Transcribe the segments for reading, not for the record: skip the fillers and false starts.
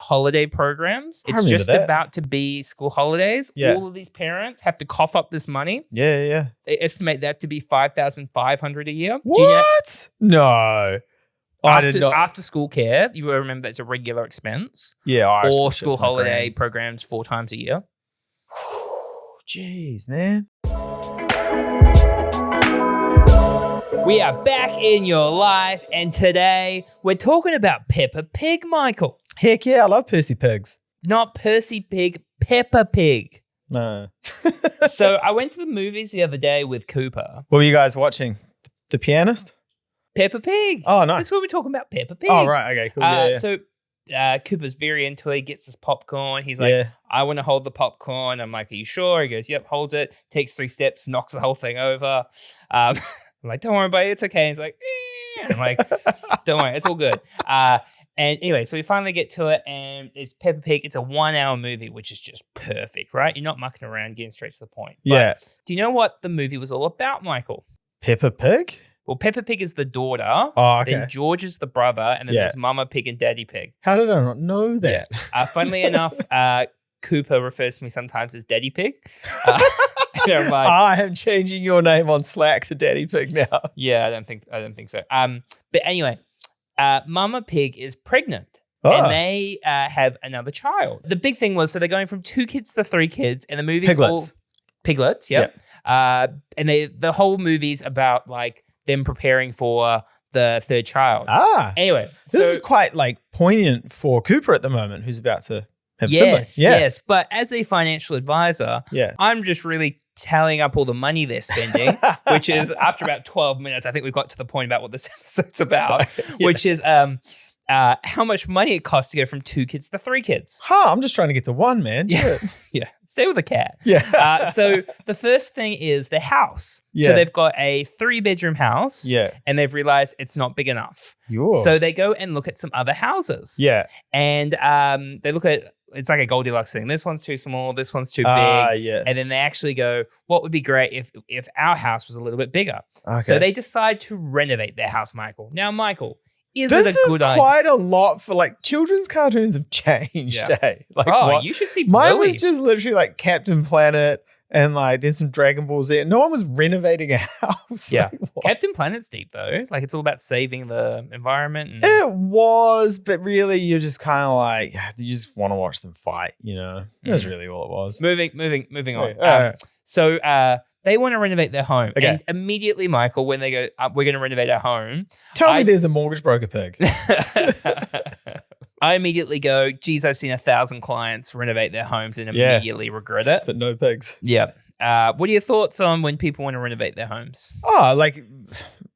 holiday programs. It's remember just that. about to be school holidays. Yeah. All of these parents have to cough up this money. Yeah. They estimate that to be $5,500 a year. What? Do you know, No. I did not. after school care, you will remember that's a regular expense. Yeah. Irish Or ships school my holiday grands. programs 4 times a year. Jeez, man. We are back in your life, and today we're talking about Peppa Pig, Michael. Heck yeah, I love Percy Pigs. Not Percy Pig, Peppa Pig. No. So I went to the movies the other day with Cooper. What were you guys watching? The Pianist? Peppa Pig. Oh, nice. That's what we're talking about, Peppa Pig. Oh, right. Okay, cool. Yeah. So Cooper's very into it, gets his popcorn. He's like, I want to hold the popcorn. I'm like, are you sure? He goes, yep, holds it, takes 3 steps, knocks the whole thing over. I'm like, don't worry about it, it's okay. He's like, I'm like, don't worry, it's all good. And anyway, so we finally get to it, and it's Peppa Pig. It's a 1-hour movie, which is just perfect, right? You're not mucking around, getting straight to the point. Yeah. But do you know what the movie was all about, Michael? Peppa Pig? Well, Peppa Pig is the daughter. Oh, okay. Then George is the brother, and then there's Mama Pig and Daddy Pig. How did I not know that? Yeah. Funnily enough, Cooper refers to me sometimes as Daddy Pig. And I'm like, I am changing your name on Slack to Daddy Pig now. yeah, I don't think so. But anyway, Mama Pig is pregnant. Oh. And they have another child. The big thing was, so they're going from 2 kids to 3 kids, and the movie's Piglets. Piglets, yep. And the whole movie's about like them preparing for the 3rd child. Anyway, this is quite like poignant for Cooper at the moment, who's about to have siblings. Yes. But as a financial advisor, Yeah. I'm just really tallying up all the money they're spending, which is after about 12 minutes, I think we've got to the point about what this episode's about, which is how much money it costs to go from 2 kids to 3 kids. I'm just trying to get to 1, man. Yeah. Yeah. Stay with the cat. Yeah. So the first thing is the house. Yeah. So they've got a 3-bedroom house. Yeah. And they've realized it's not big enough. Yo. So they go and look at some other houses. Yeah. And they look at, it's like a Goldilocks thing. This one's too small. This one's too big. Yeah. And then they actually go, what would be great if our house was a little bit bigger? Okay. So they decide to renovate their house, Michael. Now, Michael, is This it a good is idea? quite a lot for like children's cartoons have changed. Yeah. Like, Oh, what? you should see Mine Bluey. was just literally like Captain Planet and like there's some Dragon Ball Z. No one was renovating a house. Yeah. Like, what? Captain Planet's deep, though. Like, it's all about saving the environment. And It was, but really you're just kind of like, you just want to watch them fight, you know? That's really all it was. moving on. Okay. So they want to renovate their home. Okay. And immediately, Michael, when they go, we're going to renovate our home. Tell me there's a mortgage broker pig. I immediately go, geez, I've seen 1,000 clients renovate their homes and immediately regret it. But no pigs. Yeah. What are your thoughts on when people want to renovate their homes? Oh, like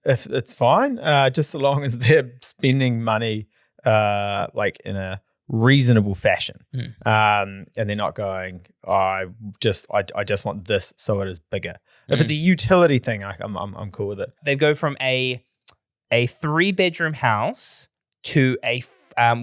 if it's fine, just so long as they're spending money like in a reasonable fashion, and they're not going, I just want this so it is bigger. If it's a utility thing, I'm cool with it. They go from a 3-bedroom house to a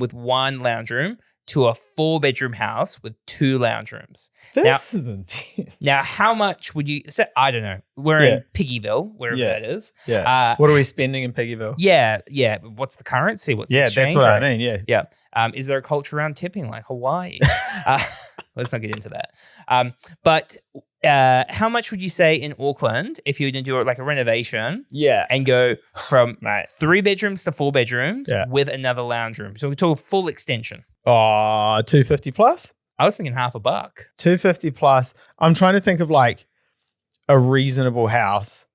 with 1 lounge room to a 4-bedroom house with 2 lounge rooms. This is intense. Now, how much would you say? I don't know. We're in Piggyville, wherever that is. Yeah. What are we spending in Piggyville? Yeah. What's the currency? What's the That's exchange what rate? I mean. Yeah. Yeah. Is there a culture around tipping like Hawaii? Let's not get into that. But how much would you say in Auckland if you were to do like a renovation? Yeah. And go from Mate. 3 bedrooms to 4 bedrooms with another lounge room. So we talk full extension. Oh, 250 plus? I was thinking $1 buck. 250 plus. I'm trying to think of like a reasonable house.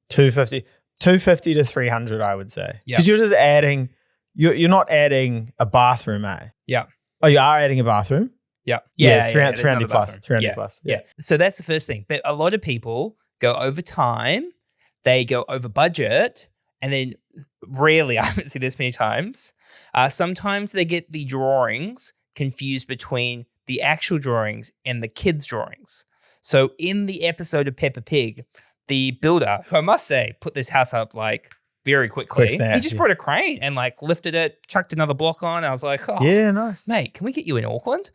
250 to 300, I would say. Yeah. Because you're just adding, you're not adding a bathroom, eh? Yeah. Oh, you are adding a bathroom? Yeah. 300 plus. 300 Yeah. plus. Yeah. So that's the first thing. But a lot of people go over time, they go over budget, and then rarely, I haven't seen this many times, sometimes they get the drawings confused between the actual drawings and the kids' drawings. So in the episode of Peppa Pig, the builder, who I must say put this house up like very quickly, he just brought a crane and like lifted it, chucked another block on. I was like, oh, yeah, nice. Mate, can we get you in Auckland?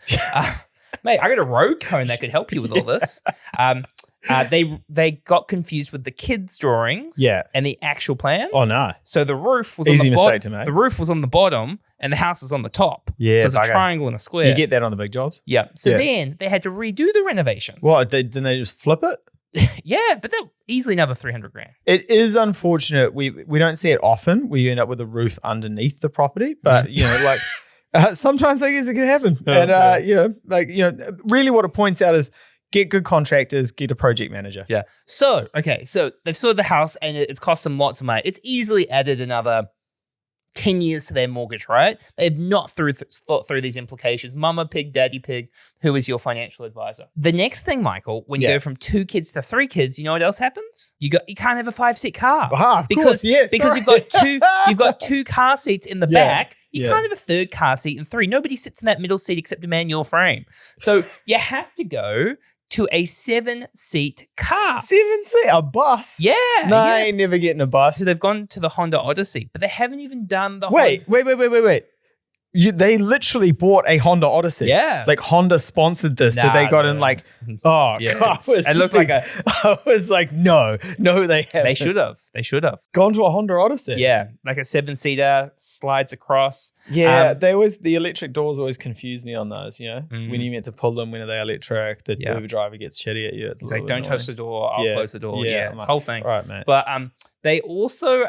Mate, I got a road cone that could help you with all this. They got confused with the kids' drawings Yeah. and the actual plans. Oh, no. So the roof was Easy on the mistake bottom. to make. The roof was on the bottom and the house was on the top. Yeah, so it's a bugger. triangle and a square. You get that on the big jobs? Yeah. So Yeah. then they had to redo the renovations. What? Didn't they just flip it? Yeah, but that easily another $300,000. It is unfortunate. We don't see it often. We end up with a roof underneath the property, but sometimes I guess it can happen. And really what it points out is get good contractors, get a project manager. Yeah. So they've sorted the house and it's cost them lots of money. It's easily added another 10 years to their mortgage, right? They've not thought through these implications. Mama pig, daddy pig, who is your financial advisor? The next thing, Michael, when you go from 2 kids to 3 kids, you know what else happens? You can't have a 5-seat car. Of course, yes. Because you've got 2 car seats in the back. You can't have a 3rd car seat and 3. Nobody sits in that middle seat except a manual frame. So you have to go to a 7-seat car. 7-seat? A bus? Yeah. No, I ain't never getting a bus. So they've gone to the Honda Odyssey, but they haven't even done the Wait. They literally bought a Honda Odyssey. Yeah. Like Honda sponsored this. So they got in like, God. It looked like I was like, no, they haven't. They should have. Gone to a Honda Odyssey. Yeah. Like a 7-seater, slides across. Yeah. The electric doors always confuse me on those, when you meant to pull them, when are they electric? The Uber driver gets shitty at you. It's like, don't touch the door. I'll close the door. Yeah. It's the whole thing. Right, mate. But they also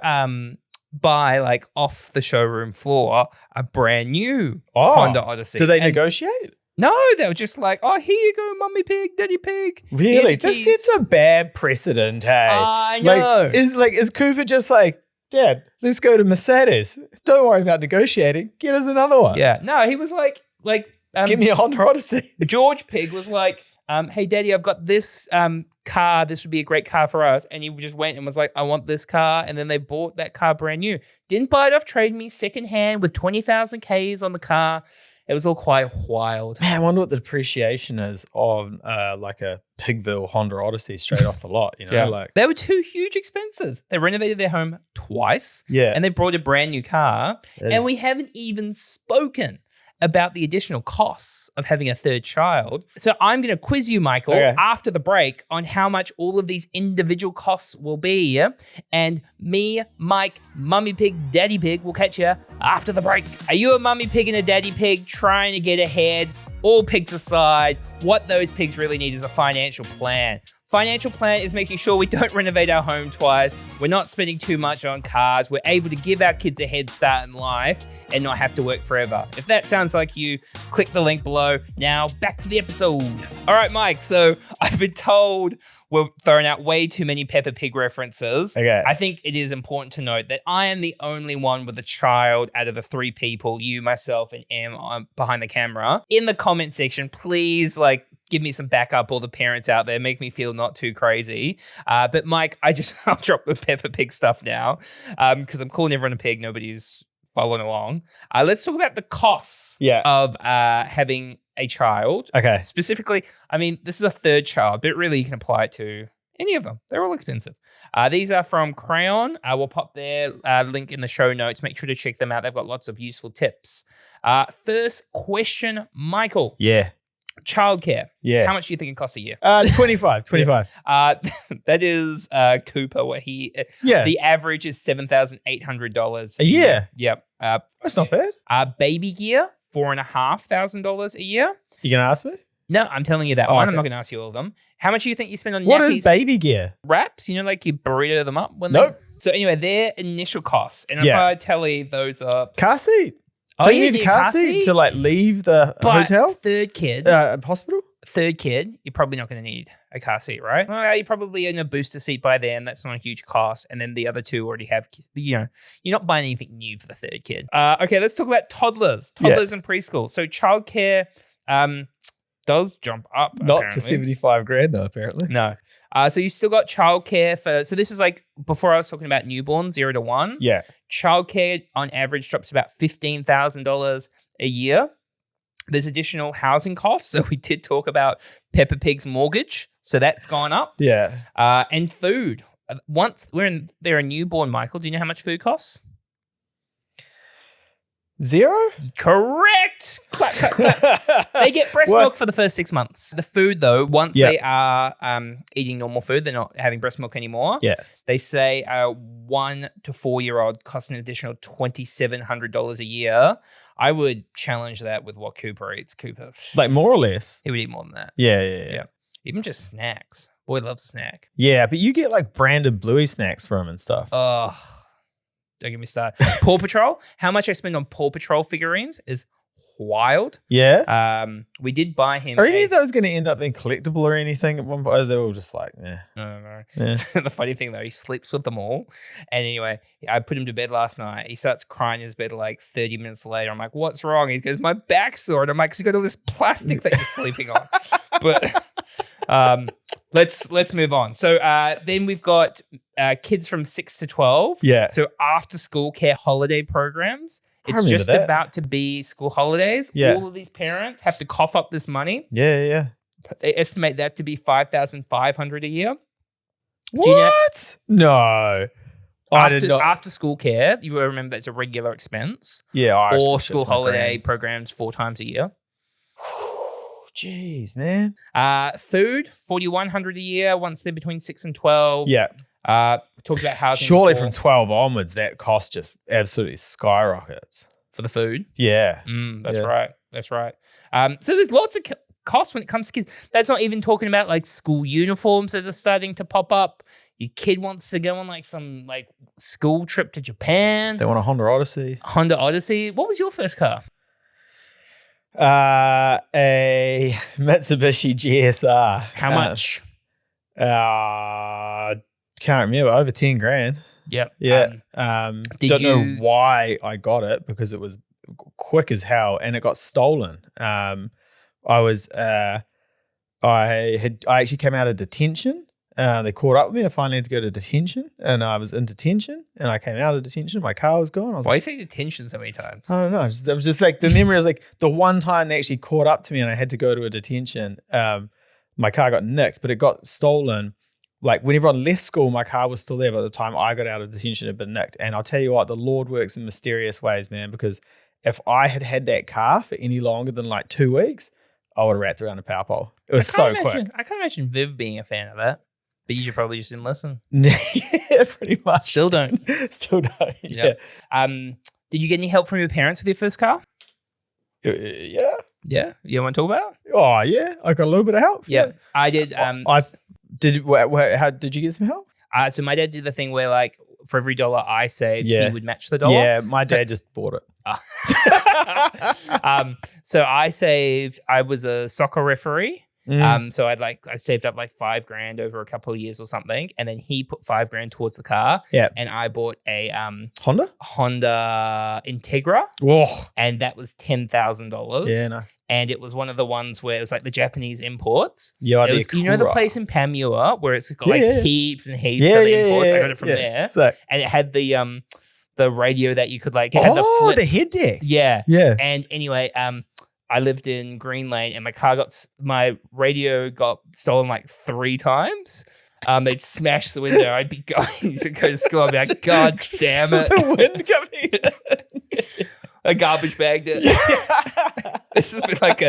buy like off the showroom floor a brand new Honda Odyssey. Do they negotiate? No, they were just like, oh, here you go, mummy pig, daddy pig. Really? That's a bad precedent, hey? I know. Is Cooper just like, Dad, let's go to Mercedes. Don't worry about negotiating. Get us another one. Yeah. No, he was like, give me a Honda Odyssey. George Pig was like, hey, Daddy, I've got this car. This would be a great car for us. And he just went and was like, I want this car. And then they bought that car brand new. Didn't buy it off Trade Me, secondhand with 20,000 Ks on the car. It was all quite wild. Man, I wonder what the depreciation is on like a Pigville Honda Odyssey straight off the lot. They were 2 huge expenses. They renovated their home twice. Yeah. And they brought a brand new car. And we haven't even spoken about the additional costs of having a 3rd child. So I'm going to quiz you, Michael, after the break on how much all of these individual costs will be. And me, Mike, Mummy Pig, Daddy Pig will catch you after the break. Are you a Mummy Pig and a Daddy Pig trying to get ahead? All pigs aside, what those pigs really need is a financial plan. Financial plan is making sure we don't renovate our home twice. We're not spending too much on cars. We're able to give our kids a head start in life and not have to work forever. If that sounds like you, click the link below. Now, back to the episode. All right, Mike. So I've been told we're throwing out way too many Peppa Pig references. Okay. I think it is important to note that I am the only one with a child out of the 3 people, you, myself, and Em behind the camera. In the comment section, please, give me some backup, all the parents out there. Make me feel not too crazy. But Mike, I'll drop the Peppa Pig stuff now because I'm calling everyone a pig. Nobody's following along. Let's talk about the costs of having a child. Okay. Specifically, this is a 3rd child, but really you can apply it to any of them. They're all expensive. These are from Crayon. We'll pop their link in the show notes. Make sure to check them out. They've got lots of useful tips. First question, Michael. Yeah. Childcare. Yeah. How much do you think it costs a year? 25. That is Cooper, where the average is $7,800 a year. Yep. That's not bad. Baby gear, $4,500 a year. You gonna ask me? No, I'm telling you that one. Okay. I'm not gonna ask you all of them. How much do you think you spend on what nappies? Is baby gear? Wraps, like you burrito them up when Nope. So anyway, their initial costs. And if I tell you those are car seat. Oh, do you need a car seat to leave the hotel? 3rd kid. Hospital? 3rd kid, you're probably not going to need a car seat, right? Well, you're probably in a booster seat by then. That's not a huge cost. And then the other 2 already have, you're not buying anything new for the 3rd kid. Okay, let's talk about toddlers and preschool. So childcare does jump up. Not to $75,000 though, apparently. No. So you still got childcare so this is before I was talking about newborn, 0 to 1. Yeah. Childcare on average drops about $15,000 a year. There's additional housing costs. So we did talk about Peppa Pig's mortgage. So that's gone up. Yeah. And food. Once they're a newborn, Michael, do you know how much food costs? 0? Correct. Clap, clap, clap. They get breast milk for the first 6 months. The food, though, once they are eating normal food, they're not having breast milk anymore. Yeah. They say a 1 to 4-year-old costs an additional $2,700 a year. I would challenge that with what Cooper eats. Cooper, Like more or less. he would eat more than that. Yeah. Even just snacks. Boy loves a snack. Yeah, but you get like branded Bluey snacks from him and stuff. Ugh. Don't get me started. Paw Patrol. How much I spend on Paw Patrol figurines is wild. Yeah. We did buy him. Are any of those going to end up being collectible or anything at one point? They're all just like, No. Yeah. The funny thing though, he sleeps with them all. And anyway, I put him to bed last night. He starts crying in his bed like 30 minutes later. I'm like, what's wrong? He goes, my back's sore. And I'm like, because you got all this plastic that you're sleeping on. But let's move on. So then we've got kids from 6 to 12. Yeah. So after school care holiday programs. It's remember just that. about to be school holidays. Yeah. All of these parents have to cough up this money. Yeah. They estimate that to be $5,500 a year. What? No. I did not. After school care, you will remember that's a regular expense. Yeah. Or school holiday programs 4 times a year. Jeez, man. Food, $4,100 a year once they're between 6 and 12. Yeah. Talked about housing. Surely from 12 onwards, that cost just absolutely skyrockets. For the food. Yeah. That's right. That's right. So there's lots of costs when it comes to kids. That's not even talking about like school uniforms that are starting to pop up. Your kid wants to go on like some like school trip to Japan. They want a Honda Odyssey. What was your first car? A Mitsubishi GSR. How much? Can't remember. Over 10 grand. Yep. Yeah. Don't know why I got it because it was quick as hell and it got stolen. I actually came out of detention. They caught up with me. I finally had to go to detention and I was in detention and I came out of detention. My car was gone. Why do you say detention so many times? I don't know. It was just like the memory was like the one time they actually caught up to me and I had to go to a detention. My car got nicked, but it got stolen. Like when everyone left school, my car was still there. By the time I got out of detention, it had been nicked. And I'll tell you what, the Lord works in mysterious ways, man, because if I had had that car for any longer than like 2 weeks, I would have wrapped around a power pole. It was so quick. I can't imagine Viv being a fan of that. But you probably just didn't listen. Yeah, pretty much. Still don't. Still don't. Yeah. Did you get any help from your parents with your first car? Yeah. Yeah. You want to talk about? Oh, yeah. I got a little bit of help. Yeah. I did. How did you get some help? So my dad did the thing where like for every dollar I saved, he would match the dollar. Yeah, my dad just bought it. So I was a soccer referee. So I saved up like $5,000 over a couple of years or something, and then he put $5,000 towards the car. Yeah, and I bought a Honda Integra. Whoa, and that was $10,000. Yeah, nice. And it was one of the ones where it was like the Japanese imports. Yeah, it was, you know the place in Panmure where it's got heaps and heaps of imports. I got it from there, and it had the radio that you could like. It had the head deck. Yeah. Yeah. And anyway, I lived in Green Lane and my radio got stolen like 3 times. They'd smash the window. I'd be going to go to school. I'd be like, God damn it. The wind coming. A garbage bagged it. This has been like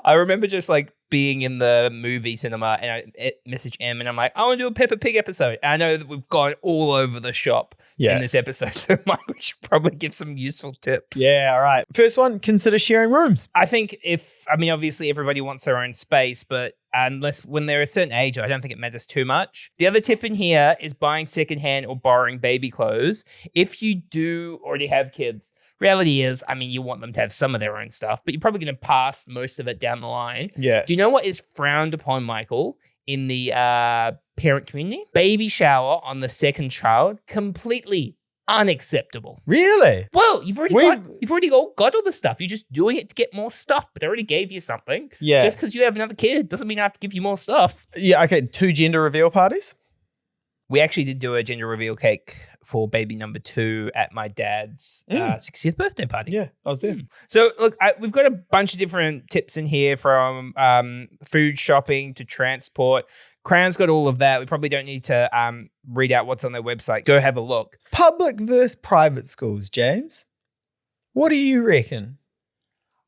I remember just like being in the movie cinema and I message Em and I'm like, I want to do a Peppa Pig episode. And I know that we've gone all over the shop in this episode. So we should probably give some useful tips. Yeah, all right. First one, consider sharing rooms. I think obviously everybody wants their own space, but unless when they're a certain age, I don't think it matters too much. The other tip in here is buying secondhand or borrowing baby clothes. If you do already have kids, reality is, you want them to have some of their own stuff, but you're probably going to pass most of it down the line. Yeah. Do you know what is frowned upon, Michael, in the parent community? Baby shower on the second child, completely unacceptable. Really? Well, you've already got all the stuff. You're just doing it to get more stuff, but I already gave you something. Yeah. Just because you have another kid doesn't mean I have to give you more stuff. Yeah, okay. 2 gender reveal parties? We actually did do a gender reveal cake for baby number 2 at my dad's 60th birthday party. Yeah, I was there. So, look, we've got a bunch of different tips in here from food shopping to transport. Crayon's got all of that. We probably don't need to read out what's on their website. Go have a look. Public versus private schools, James. What do you reckon?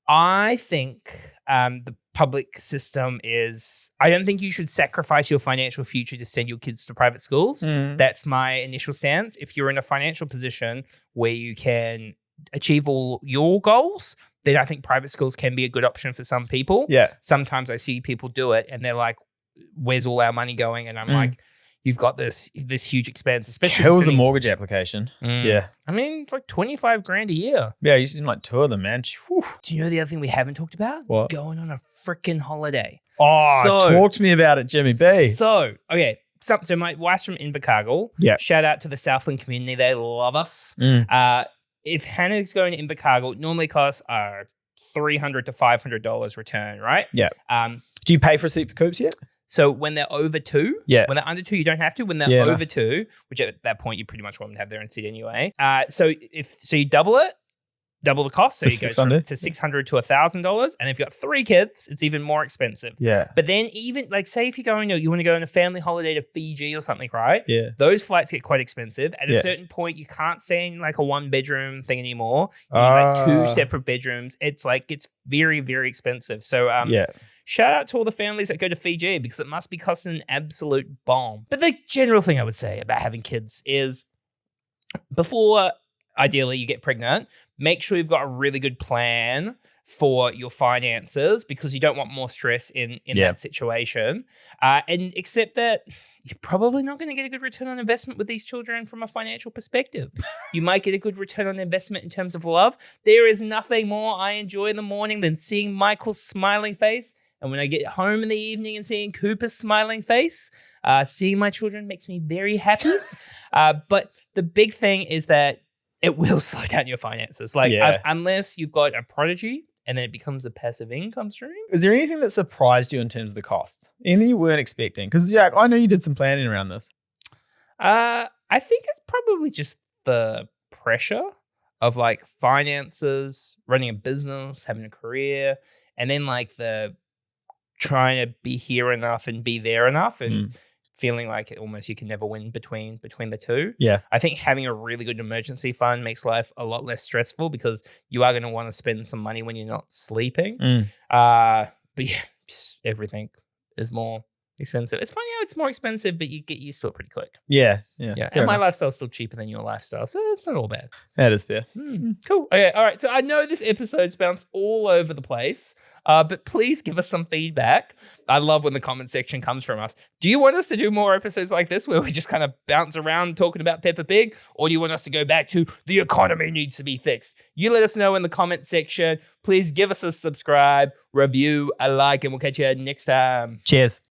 I think the public system is. I don't think you should sacrifice your financial future to send your kids to private schools. That's my initial stance. If you're in a financial position where you can achieve all your goals, then I think private schools can be a good option for some people. Yeah. Sometimes I see people do it and they're like, where's all our money going? And I'm like, you've got this huge expense, especially Kills a mortgage application. Yeah. I mean, it's like 25 grand a year. Yeah, you should like 2 of them, man. Whew. Do you know the other thing we haven't talked about? What? Going on a freaking holiday. Oh, talk to me about it, Jimmy B. So, okay. So my wife's from Invercargill. Yeah. Shout out to the Southland community. They love us. If Hannah's going to Invercargill, normally costs $300 to $500 return, right? Yeah. Do you pay for a seat for Coops yet? So when they're over 2, when they're under 2, you don't have to. When they're over 2, which at that point you pretty much want them to have their own seat anyway. So you double the cost. So you go to $600 to $1,000, and if you've got 3 kids, it's even more expensive. Yeah. But then even like say if you want to go on a family holiday to Fiji or something, right? Yeah. Those flights get quite expensive. At a certain point, you can't stay in like a 1-bedroom thing anymore. You need like 2 separate bedrooms. It's very, very expensive. So shout out to all the families that go to Fiji because it must be costing an absolute bomb. But the general thing I would say about having kids is before ideally you get pregnant, make sure you've got a really good plan for your finances because you don't want more stress in that situation. And accept that you're probably not going to get a good return on investment with these children from a financial perspective. You might get a good return on investment in terms of love. There is nothing more I enjoy in the morning than seeing Michael's smiling face. And when I get home in the evening and seeing Cooper's smiling face, seeing my children makes me very happy. But the big thing is that it will slow down your finances. Unless you've got a prodigy and then it becomes a passive income stream. Is there anything that surprised you in terms of the cost? Anything you weren't expecting? Because I know you did some planning around this. I think it's probably just the pressure of like finances, running a business, having a career, and then like the trying to be here enough and be there enough and feeling like almost you can never win between the two. Yeah. I think having a really good emergency fund makes life a lot less stressful because you are going to want to spend some money when you're not sleeping. But yeah, just everything is more expensive. It's funny how it's more expensive, but you get used to it pretty quick. Yeah. And my lifestyle's still cheaper than your lifestyle, so it's not all bad. That is fair. Cool. Okay, all right. So I know this episode's bounced all over the place, but please give us some feedback. I love when the comment section comes from us. Do you want us to do more episodes like this where we just kind of bounce around talking about Peppa Pig, or do you want us to go back to the economy needs to be fixed? You let us know in the comment section. Please give us a subscribe, review, a like, and we'll catch you next time. Cheers.